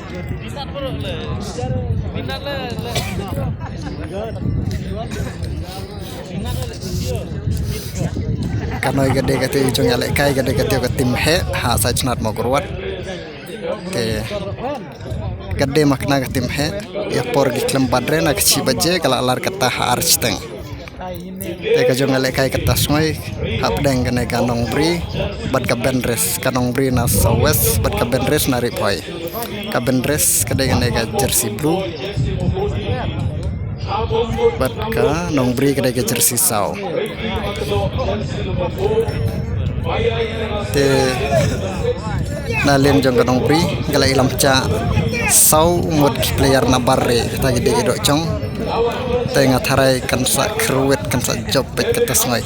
Kanoi gede kati ujung alek kai gede kati ke tim he ha sa chnat mo kurwat ke gede makna ke tim he ya por gi klem badre na kchi baje kala alar kata ha archteng te ka jong alek kai kata smoi hap deng kene kanong bri bat ka benres kanong bri na sawes bat ka benres na ripoi ka benres kede kene ka jersey blue bat ka nong bri kede ka jersey saw te nalen jong kanong bri gala ilam cha saw mod player na barre ta gede gedo chong te ngatharai kan sa kruwet kan sa job pet kata smai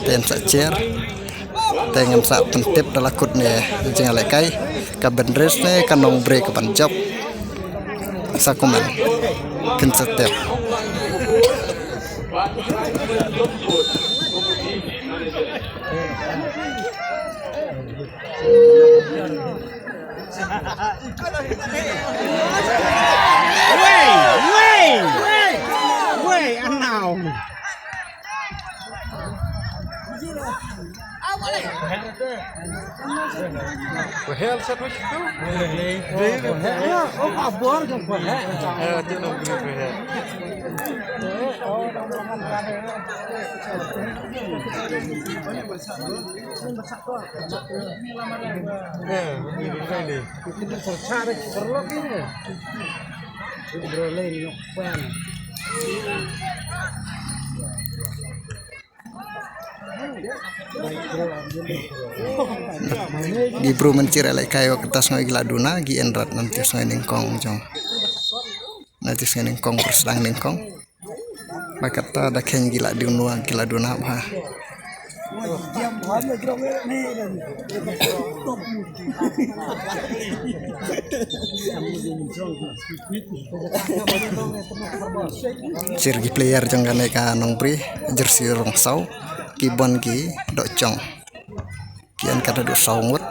ten sa chair te ngam sa pentip dalakut ne jeng alekai ka benres ne kanong bri ka ban job sa kuman kan sa tep Wait, and now. Gi bro mencir alek kai kertas noi giladuna gi endrat nanti soi ningkong jong nanti soi ningkong persedang ningkong bakata da ken giladuna ba cirgi player jong gane ka nongbri jersey rong saw kibon ki dok chong kian kada do sawngut